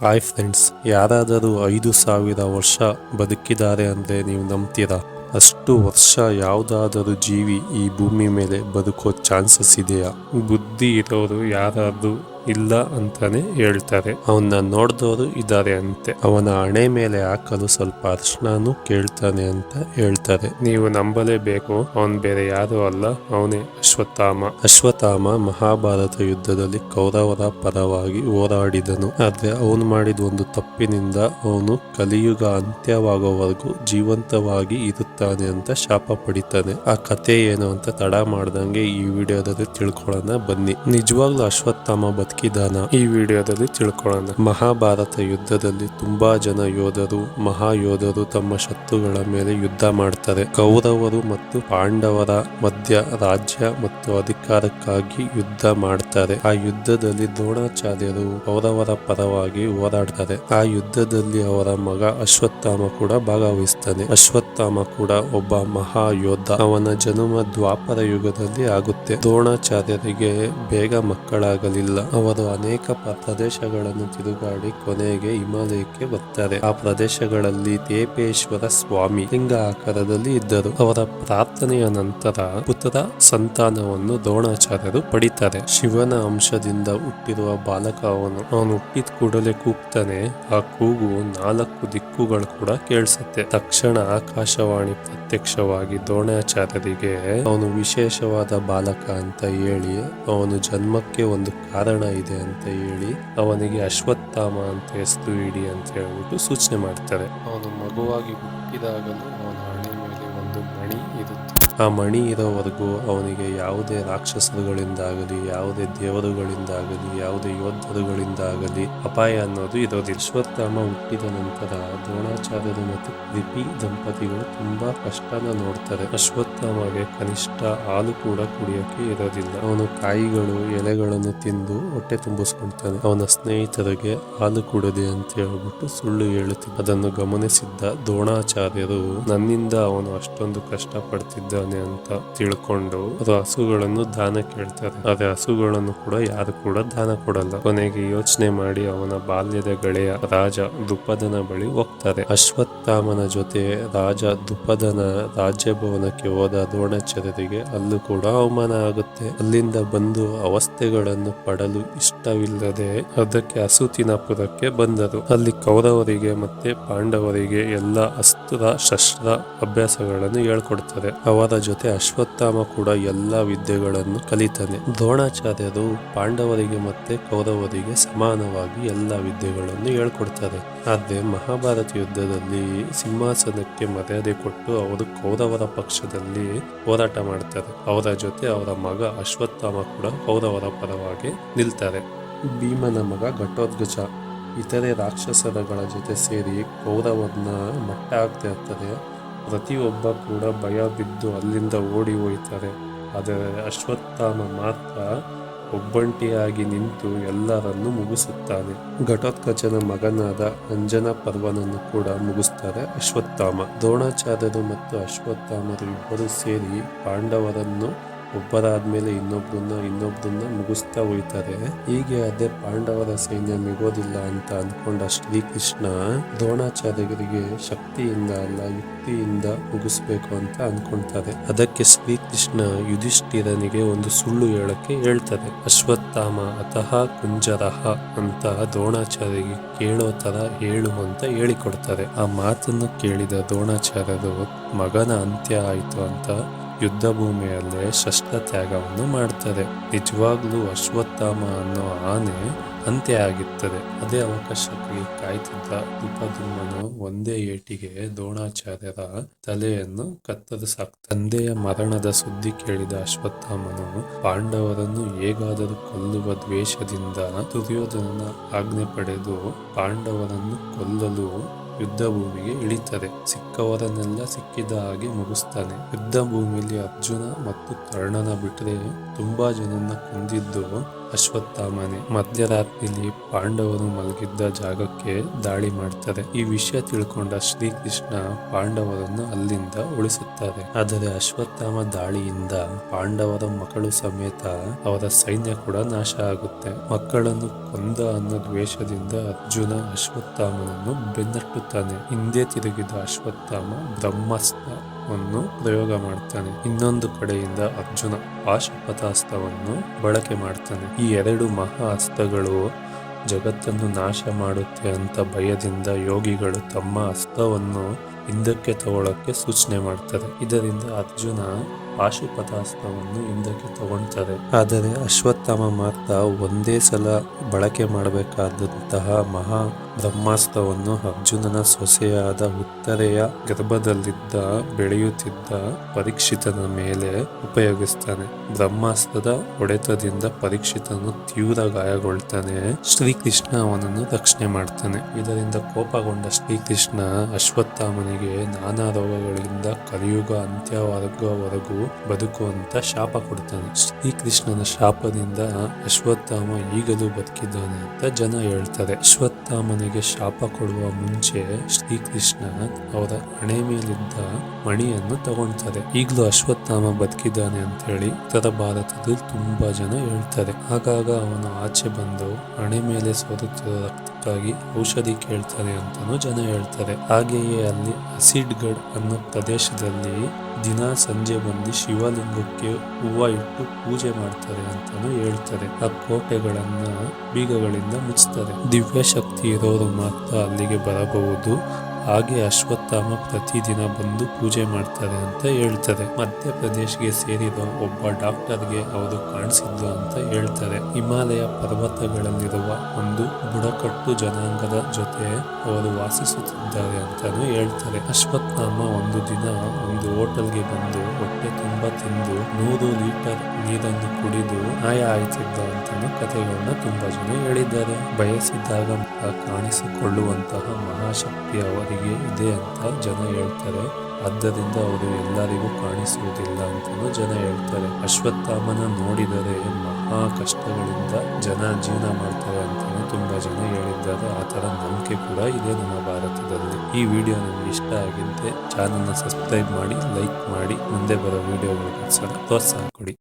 Hi friends, ಯಾರಾದರೂ 5,000 ವರ್ಷ ಬದುಕಿದ್ದಾರೆ ಅಂದರೆ ನೀವು ನಂಬ್ತೀರಾ? ಅಷ್ಟು ವರ್ಷ ಯಾವುದಾದರೂ ಜೀವಿ ಈ ಭೂಮಿ ಮೇಲೆ ಬದುಕೋ ಚಾನ್ಸಸ್ ಇದೆಯಾ? ಬುದ್ಧಿ ಇರೋರು ಯಾರಾದ್ರೂ ಇಲ್ಲ ಅಂತಾನೆ ಹೇಳ್ತಾರೆ. ಅವನ್ನ ನೋಡಿದವರು ಇದ್ದಾರೆ ಅಂತೆ. ಅವನ ಹಣೆ ಮೇಲೆ ಹಾಕಲು ಸ್ವಲ್ಪ ಅರ್ಶನಾನು ಕೇಳ್ತಾನೆ ಅಂತ ಹೇಳ್ತಾರೆ. ನೀವು ನಂಬಲೇಬೇಕು, ಅವನ್ ಬೇರೆ ಯಾರು ಅಲ್ಲ, ಅವನೇ ಅಶ್ವತ್ಥಾಮ. ಅಶ್ವತ್ಥಾಮ ಮಹಾಭಾರತ ಯುದ್ಧದಲ್ಲಿ ಕೌರವರ ಪರವಾಗಿ ಹೋರಾಡಿದನು. ಆದ್ರೆ ಅವನು ಮಾಡಿದ ಒಂದು ತಪ್ಪಿನಿಂದ ಅವನು ಕಲಿಯುಗ ಅಂತ್ಯವಾಗೋವರೆಗೂ ಜೀವಂತವಾಗಿ ಇರುತ್ತಾನೆ ಅಂತ ಶಾಪ ಪಡಿತಾನೆ. ಆ ಕತೆ ಏನು ಅಂತ ತಡ ಮಾಡ್ದಂಗೆ ಈ ವಿಡಿಯೋದಲ್ಲಿ ತಿಳ್ಕೊಳ್ಳೋಣ ಬನ್ನಿ. ನಿಜವಾಗ್ಲೂ ಅಶ್ವತ್ಥಾಮ ಬದುಕಿದಾನ? ಈ ವಿಡಿಯೋದಲ್ಲಿ ತಿಳ್ಕೊಳ್ಳೋಣ. ಮಹಾಭಾರತ ಯುದ್ಧದಲ್ಲಿ ತುಂಬಾ ಜನ ಯೋಧರು, ಮಹಾಯೋಧರು ತಮ್ಮ ಶತ್ರುಗಳ ಮೇಲೆ ಯುದ್ಧ ಮಾಡ್ತಾರೆ. ಕೌರವರು ಮತ್ತು ಪಾಂಡವರ ಮಧ್ಯ ರಾಜ್ಯ ಮತ್ತು ಅಧಿಕಾರಕ್ಕಾಗಿ ಯುದ್ಧ ಮಾಡ್ತಾರೆ. ಆ ಯುದ್ಧದಲ್ಲಿ ದ್ರೋಣಾಚಾರ್ಯರು ಕೌರವರ ಪರವಾಗಿ ಹೋರಾಡ್ತಾರೆ. ಆ ಯುದ್ಧದಲ್ಲಿ ಅವರ ಮಗ ಅಶ್ವತ್ಥಾಮ ಕೂಡ ಭಾಗವಹಿಸ್ತಾನೆ. ಅಶ್ವತ್ಥಾಮ ಕೂಡ ಒಬ್ಬ ಮಹಾಯೋಧ. ಅವನ ಜನ್ಮ ದ್ವಾಪರ ಯುಗದಲ್ಲಿ ಆಗುತ್ತೆ. ದ್ರೋಣಾಚಾರ್ಯರಿಗೆ ಬೇಗ ಮಕ್ಕಳಾಗಲಿಲ್ಲ. ಅವರು ಅನೇಕ ಪ್ರದೇಶಗಳನ್ನು ತಿರುಗಾಡಿ ಕೊನೆಗೆ ಹಿಮಾಲಯಕ್ಕೆ ಬರ್ತಾರೆ. ಆ ಪ್ರದೇಶಗಳಲ್ಲಿ ತೇಪೇಶ್ವರ ಸ್ವಾಮಿ ಲಿಂಗ ಆಕಾರದಲ್ಲಿ ಇದ್ದರು. ಅವರ ಪ್ರಾರ್ಥನೆಯ ನಂತರ ಪುತ್ರ ಸಂತಾನವನ್ನು ದ್ರೋಣಾಚಾರ್ಯರು ಪಡಿತಾರೆ. ಶಿವನ ಅಂಶದಿಂದ ಹುಟ್ಟಿರುವ ಬಾಲಕ ಅವನು ಹುಟ್ಟಿದ ಕೂಡಲೇ ಕೂಗ್ತಾನೆ. ಆ ಕೂಗು 4 ದಿಕ್ಕುಗಳು ಕೂಡ ಕೇಳಿಸುತ್ತೆ. ತಕ್ಷಣ ಆಕಾಶವಾಣಿ ಪ್ರತ್ಯಕ್ಷವಾಗಿ ದ್ರೋಣಾಚಾರ್ಯರಿಗೆ ಅವನು ವಿಶೇಷವಾದ ಬಾಲಕ ಅಂತ ಹೇಳಿ, ಅವನು ಜನ್ಮಕ್ಕೆ ಒಂದು ಕಾರಣ ಇದೆ ಅಂತ ಹೇಳಿ ಅವನಿಗೆ ಅಶ್ವತ್ಥಾಮ ಅಂತ ಹೆಸರು ಇಡಿ ಅಂತ ಹೇಳ್ಬಿಟ್ಟು ಸೂಚನೆ ಮಾಡ್ತಾರೆ. ಅವನು ಮಗುವಾಗಿ ಹುಟ್ಟಿದಾಗಲೂ ಅವನ ಹಣೆ ಮೇಲೆ ಒಂದು ಮಣಿ ಇರುತ್ತೆ. ಆ ಮಣಿ ಇರೋವರೆಗೂ ಅವನಿಗೆ ಯಾವುದೇ ರಾಕ್ಷಸರುಗಳಿಂದಾಗಲಿ, ಯಾವುದೇ ದೇವರುಗಳಿಂದಾಗಲಿ, ಯಾವುದೇ ಯೋಧರುಗಳಿಂದಾಗಲಿ ಅಪಾಯ ಅನ್ನೋದು ಇರೋದಿಲ್ಲ. ಅಶ್ವತ್ಥಾಮ ಹುಟ್ಟಿದ ನಂತರ ದ್ರೋಣಾಚಾರ್ಯರು ಮತ್ತು ಕೃಪಿ ದಂಪತಿಗಳು ತುಂಬಾ ಕಷ್ಟನ ನೋಡ್ತಾರೆ. ಅಶ್ವತ್ಥಾಮಗೆ ಕನಿಷ್ಠ ಹಾಲು ಕೂಡ ಕುಡಿಯೋಕೆ ಇರೋದಿಲ್ಲ. ಅವನು ಕಾಯಿಗಳು, ಎಲೆಗಳನ್ನು ತಿಂದು ಹೊಟ್ಟೆ ತುಂಬಿಸ್ಕೊಳ್ತಾನೆ. ಅವನ ಸ್ನೇಹಿತರಿಗೆ ಹಾಲು ಕುಡದೆ ಅಂತ ಹೇಳ್ಬಿಟ್ಟು ಸುಳ್ಳು ಹೇಳುತ್ತಿದ್ದ. ಅದನ್ನು ಗಮನಿಸಿದ್ದ ದ್ರೋಣಾಚಾರ್ಯರು ನನ್ನಿಂದ ಅವನು ಅಷ್ಟೊಂದು ಕಷ್ಟ ಪಡ್ತಿದ್ದಾನೆ ಅಂತ ತಿಳ್ಕೊಂಡು ಅದು ಹಸುಗಳನ್ನು ದಾನ ಕೇಳ್ತಾರೆ. ಆದ್ರೆ ಹಸುಗಳನ್ನು ಕೂಡ ಯಾರು ಕೂಡ ದಾನ ಕೊಡಲ್ಲ. ಕೊನೆಗೆ ಯೋಚನೆ ಮಾಡಿ ಅವನ ಬಾಲ್ಯದ ಗೆಳೆಯ ರಾಜ ದ್ರುಪದನ ಬಳಿ ಹೋಗ್ತಾರೆ. ಅಶ್ವತ್ಥಾಮನ ಜೊತೆ ರಾಜ ದ್ರುಪದನ ರಾಜ್ಯಭವನಕ್ಕೆ ಹೋದ ದ್ರೋಣಾಚಾರ್ಯರಿಗೆ ಅಲ್ಲೂ ಕೂಡ ಅವಮಾನ ಆಗುತ್ತೆ. ಅಲ್ಲಿಂದ ಬಂದು ಅವಸ್ಥೆಗಳನ್ನು ಪಡಲು ಇಷ್ಟವಿಲ್ಲದೆ ಅದಕ್ಕೆ ಅಸುತಿನಪುರಕ್ಕೆ ಬಂದರು. ಅಲ್ಲಿ ಕೌರವರಿಗೆ ಮತ್ತೆ ಪಾಂಡವರಿಗೆ ಎಲ್ಲ ಅಸ್ತ್ರ ಶಸ್ತ್ರ ಅಭ್ಯಾಸಗಳನ್ನು ಹೇಳ್ಕೊಡ್ತಾರೆ. ಅವರ ಜೊತೆ ಅಶ್ವತ್ಥಾಮ ಕೂಡ ಎಲ್ಲಾ ವಿದ್ಯೆಗಳನ್ನು ಕಲಿತಾನೆ. ದ್ರೋಣಾಚಾರ್ಯರು ಪಾಂಡವರಿಗೆ ಮತ್ತೆ ಕೌರವರಿಗೆ ಸಮಾನವಾಗಿ ಎಲ್ಲಾ ವಿದ್ಯೆಗಳನ್ನು ಹೇಳ್ಕೊಡ್ತಾರೆ. ಆದ್ರೆ ಮಹಾಭಾರತ ಯುದ್ಧದಲ್ಲಿ ಸಿಂಹಾಸನಕ್ಕೆ ಮರ್ಯಾದೆ ಕೊಟ್ಟು ಅವರು ಕೌರವರ ಪಕ್ಷದಲ್ಲಿ ಹೋರಾಟ ಮಾಡ್ತಾರೆ. ಅವರ ಜೊತೆ ಅವರ ಮಗ ಅಶ್ವತ್ಥಾಮ ಕೂಡ ಕೌರವರ ಪರವಾಗಿ ನಿಲ್ತಾರೆ. ಭೀಮನ ಮಗ ಘಟೋತ್ಕಚ ಇತರೆ ರಾಕ್ಷಸರಗಳ ಜೊತೆ ಸೇರಿ ಕೌರವರನ್ನ ಮಟ್ಟ ಆಗ್ತಾ ಇರ್ತಾರೆ. ಪ್ರತಿಯೊಬ್ಬ ಕೂಡ ಭಯ ಬಿದ್ದು ಅಲ್ಲಿಂದ ಓಡಿ ಹೋಯ್ತಾರೆ. ಆದರೆ ಅಶ್ವತ್ಥಾಮ ಮಾತ್ರ ಒಬ್ಬಂಟಿಯಾಗಿ ನಿಂತು ಎಲ್ಲರನ್ನು ಮುಗಿಸುತ್ತಾನೆ. ಘಟೋತ್ಕಚನ ಮಗನಾದ ಅಂಜನ ಪರ್ವನನ್ನು ಕೂಡ ಮುಗಿಸ್ತಾರೆ ಅಶ್ವತ್ಥಾಮ. ದ್ರೋಣಾಚಾರ್ಯರು ಮತ್ತು ಅಶ್ವತ್ಥಾಮರು ಇಬ್ಬರು ಸೇರಿ ಪಾಂಡವರನ್ನು ಒಬ್ಬರಾದ್ಮೇಲೆ ಇನ್ನೊಬ್ಬರನ್ನ ಮುಗಿಸ್ತಾ ಹೋಯ್ತಾರೆ. ಹೀಗೆ ಅದೇ ಪಾಂಡವರ ಸೈನ್ಯ ಮಿಗೋದಿಲ್ಲ ಅಂತ ಅನ್ಕೊಂಡ ಶ್ರೀಕೃಷ್ಣ ದ್ರೋಣಾಚಾರ್ಯರಿಗೆ ಶಕ್ತಿಯಿಂದ ಅಲ್ಲ ಯುಕ್ತಿಯಿಂದ ಮುಗಿಸ್ಬೇಕು ಅಂತ ಅನ್ಕೊಂತಾರೆ. ಅದಕ್ಕೆ ಶ್ರೀಕೃಷ್ಣ ಯುಧಿಷ್ಠಿರನಿಗೆ ಒಂದು ಸುಳ್ಳು ಹೇಳಕ್ಕೆ ಹೇಳ್ತಾರೆ. ಅಶ್ವತ್ಥಾಮ ಅತಃ ಕುಂಜರಹ ಅಂತ ದ್ರೋಣಾಚಾರ್ಯರಿಗೆ ಕೇಳೋ ತರ ಹೇಳು ಅಂತ ಹೇಳಿಕೊಡ್ತಾರೆ. ಆ ಮಾತನ್ನು ಕೇಳಿದ ದ್ರೋಣಾಚಾರ್ಯರು ಮಗನ ಅಂತ್ಯ ಆಯ್ತು ಅಂತ ಯುದ್ಧ ಭೂಮಿಯಲ್ಲೇ ಶಸ್ತ್ರ ತ್ಯಾಗವನ್ನು ಮಾಡ್ತಾರೆ. ನಿಜವಾಗ್ಲೂ ಅಶ್ವತ್ಥಾಮ ಅನ್ನೋ ಆನೆ ಅಂತ್ಯ ಆಗಿರ್ತದೆ. ಅದೇ ಅವಕಾಶಕ್ಕೆ ಕಾಯ್ತಿದ್ದ ದ್ರುಪದನು ಒಂದೇ ಏಟಿಗೆ ದ್ರೋಣಾಚಾರ್ಯರ ತಲೆಯನ್ನು ಕತ್ತರಿಸಾಕ್ತ. ತಂದೆಯ ಮರಣದ ಸುದ್ದಿ ಕೇಳಿದ ಅಶ್ವತ್ಥಾಮನು ಪಾಂಡವರನ್ನು ಹೇಗಾದರೂ ಕೊಲ್ಲುವ ದ್ವೇಷದಿಂದ ದುರ್ಯೋಧನನ ಆಜ್ಞೆ ಪಡೆದು ಪಾಂಡವರನ್ನು ಕೊಲ್ಲಲು ಯುದ್ಧ ಭೂಮಿಗೆ ಇಳಿತಾರೆ. ಸಿಕ್ಕವರನ್ನೆಲ್ಲ ಸಿಕ್ಕಿದ ಹಾಗೆ ಮುಗಿಸ್ತಾನೆ. ಯುದ್ಧ ಭೂಮಿಯಲ್ಲಿ ಅರ್ಜುನ ಮತ್ತು ಕರ್ಣನ ಬಿಟ್ಟರೆ ತುಂಬಾ ಜನನ್ನ ಕೊಂದಿದ್ದು ಅಶ್ವತ್ಥಾಮನೇ. ಮಧ್ಯರಾತ್ರಿಯಲ್ಲಿ ಪಾಂಡವರು ಮಲಗಿದ್ದ ಜಾಗಕ್ಕೆ ದಾಳಿ ಮಾಡ್ತಾರೆ. ಈ ವಿಷಯ ತಿಳ್ಕೊಂಡ ಶ್ರೀಕೃಷ್ಣ ಪಾಂಡವರನ್ನು ಅಲ್ಲಿಂದ ಉಳಿಸುತ್ತಾರೆ. ಆದರೆ ಅಶ್ವತ್ಥಾಮ ದಾಳಿಯಿಂದ ಪಾಂಡವರ ಮಕ್ಕಳು ಸಮೇತ ಅವರ ಸೈನ್ಯ ಕೂಡ ನಾಶ ಆಗುತ್ತೆ. ಮಕ್ಕಳನ್ನು ಕೊಂದ ಅನ್ನೋ ದ್ವೇಷದಿಂದ ಅರ್ಜುನ ಅಶ್ವತ್ಥಾಮನನ್ನು ಬೆನ್ನಟ್ಟುತ್ತಾನೆ. ಹಿಂದೆ ತಿರುಗಿದ ಅಶ್ವತ್ಥಾಮ ಬ್ರಹ್ಮಾಸ್ತ್ರವನ್ನು ಪ್ರಯೋಗ ಮಾಡ್ತಾನೆ. ಇನ್ನೊಂದು ಕಡೆಯಿಂದ ಅರ್ಜುನ ಪಾಶುಪತಾಸ್ತ್ರವನ್ನು ಬಳಕೆ ಮಾಡ್ತಾನೆ. ಈ ಎರಡು ಮಹಾ ಅಸ್ತ್ರಗಳು ಜಗತ್ತನ್ನು ನಾಶ ಮಾಡುತ್ತೆ ಅಂತ ಭಯದಿಂದ ಯೋಗಿಗಳು ತಮ್ಮ ಅಸ್ತ್ರವನ್ನು ಹಿಂದಕ್ಕೆ ತಗೊಳ್ಳಕ್ಕೆ ಸೂಚನೆ ಮಾಡ್ತಾರೆ. ಇದರಿಂದ ಅರ್ಜುನ ಪಾಶುಪತಾಸ್ತ್ರವನ್ನು ಹಿಂದಕ್ಕೆ ತಗೊಳ್ತಾರೆ. ಆದರೆ ಅಶ್ವತ್ಥಾಮ ಮಾತ್ರ ಒಂದೇ ಸಲ ಬಳಕೆ ಮಾಡಬೇಕಾದಂತಹ ಮಹಾ ಬ್ರಹ್ಮಾಸ್ತ್ರವನ್ನು ಅರ್ಜುನನ ಸೊಸೆಯಾದ ಉತ್ತರೆಯ ಗರ್ಭದಲ್ಲಿದ್ದ ಬೆಳೆಯುತ್ತಿದ್ದ ಪರೀಕ್ಷಿತನ ಮೇಲೆ ಉಪಯೋಗಿಸ್ತಾನೆ. ಬ್ರಹ್ಮಾಸ್ತ್ರದ ಹೊಡೆತದಿಂದ ಪರೀಕ್ಷಿತನು ತೀವ್ರ ಗಾಯಗೊಳ್ತಾನೆ. ಶ್ರೀಕೃಷ್ಣ ಅವನನ್ನು ರಕ್ಷಣೆ ಮಾಡ್ತಾನೆ. ಇದರಿಂದ ಕೋಪಗೊಂಡ ಶ್ರೀಕೃಷ್ಣ ಅಶ್ವತ್ಥಾಮನಿಗೆ ನಾನಾ ರೋಗಗಳಿಂದ ಕಲಿಯುಗ ಅಂತ್ಯವಾಗುವವರೆಗೂ ಬದುಕುವಂತ ಶಾಪ ಕೊಡ್ತಾನೆ. ಶ್ರೀಕೃಷ್ಣನ ಶಾಪದಿಂದ ಅಶ್ವತ್ಥಾಮ ಈಗಲೂ ಬದುಕಿದ್ದಾನೆ ಅಂತ ಜನ ಹೇಳ್ತಾರೆ. ಅಶ್ವತ್ಥಾಮನಿಗೆ ಶಾಪ ಕೊಡುವ ಮುಂಚೆ ಶ್ರೀಕೃಷ್ಣ ಅವರ ಹಣೆ ಮೇಲಿದ್ದ ಮಣಿಯನ್ನು ತಗೊಳ್ತಾರೆ. ಈಗಲೂ ಅಶ್ವತ್ಥಾಮ ಬದುಕಿದ್ದಾನೆ ಅಂತ ಹೇಳಿ ಉತ್ತರ ಭಾರತದಲ್ಲಿ ತುಂಬಾ ಜನ ಹೇಳ್ತಾರೆ. ಆಗಾಗ ಅವನು ಆಚೆ ಬಂದು ಹಣೆ ಮೇಲೆ ಸೋರುತ್ತಿರೋ ರಕ್ತಕ್ಕಾಗಿ ಔಷಧಿ ಕೇಳ್ತಾರೆ ಅಂತಾನೂ ಜನ ಹೇಳ್ತಾರೆ. ಹಾಗೆಯೇ ಅಲ್ಲಿ ಅಸಿಡ್ ಗಢ್ ಅನ್ನೋ ಪ್ರದೇಶದಲ್ಲಿ ದಿನ ಸಂಜೆ ಬಂದು ಶಿವಲಿಂಗಕ್ಕೆ ಹೂವ ಇಟ್ಟು ಪೂಜೆ ಮಾಡ್ತಾರೆ ಅಂತಾನು ಹೇಳ್ತಾರೆ. ಆ ಕೋಟೆಗಳನ್ನ ಬೀಗಗಳಿಂದ ಮುಚ್ತಾರೆ. ದಿವ್ಯ ಶಕ್ತಿ ಇರೋರು ಮಾತ್ರ ಅಲ್ಲಿಗೆ ಬರಬಹುದು. ಹಾಗೆ ಅಶ್ವತ್ಥಾಮ ಪ್ರತಿದಿನ ಬಂದು ಪೂಜೆ ಮಾಡ್ತಾರೆ ಅಂತ ಹೇಳ್ತಾರೆ. ಮಧ್ಯಪ್ರದೇಶ್ಗೆ ಸೇರಿದ ಒಬ್ಬ ಡಾಕ್ಟರ್ಗೆ ಅವರು ಕಾಣಿಸಿದ್ರು ಅಂತ ಹೇಳ್ತಾರೆ. ಹಿಮಾಲಯ ಪರ್ವತಗಳಲ್ಲಿರುವ ಒಂದು ಬುಡಕಟ್ಟು ಜನಾಂಗದ ಜೊತೆ ಅವರು ವಾಸಿಸುತ್ತಿದ್ದಾರೆ ಅಂತಾನು ಹೇಳ್ತಾರೆ. ಅಶ್ವತ್ಥಾಮ ಒಂದು ದಿನ ಒಂದು ಹೋಟೆಲ್ಗೆ ಬಂದು ಹೊಟ್ಟೆ ತುಂಬಾ ತಿಂದು 100 ಲೀಟರ್ ನೀರನ್ನು ಕುಡಿದು ಮಾಯ ಆಯ್ತಿದ್ದ ಅಂತಾನು ಕಥೆಗಳನ್ನ ತುಂಬಾ ಜನ ಹೇಳಿದ್ದಾರೆ. ಬಯಸಿದಾಗ ಕಾಣಿಸಿಕೊಳ್ಳುವಂತಹ ಮಹಾಶಕ್ತಿ ಅವರಿಗೆ ಇದೆ ಅಂತ ಜನ ಹೇಳ್ತಾರೆ. ಆದ್ದರಿಂದ ಅವರು ಎಲ್ಲರಿಗೂ ಕಾಣಿಸುವುದಿಲ್ಲ ಅಂತಾನು ಜನ ಹೇಳ್ತಾರೆ. ಅಶ್ವತ್ಥಾಮನ ನೋಡಿದರೆ ಮಹಾ ಕಷ್ಟಗಳಿಂದ ಜನ ಜೀವನ ಮಾಡ್ತಾರೆ ಅಂತಾನು ತುಂಬಾ ಜನ ಹೇಳಿದ್ದಾರೆ. ಆ ತರ ನಂಬಿಕೆ ಕೂಡ ಇದೆ ನಮ್ಮ ಭಾರತದಲ್ಲಿ. ಈ ವಿಡಿಯೋ ನಿಮ್ಗೆ ಇಷ್ಟ ಆಗಿದ್ದೆ ಚಾನಲ್ನ ಸಬ್ಸ್ಕ್ರೈಬ್ ಮಾಡಿ, ಲೈಕ್ ಮಾಡಿ, ಮುಂದೆ ಬರೋ ವಿಡಿಯೋಗಳಿಗೋಸ್ಕರ ಪ್ರೋತ್ಸಾಹ ಕೊಡಿ.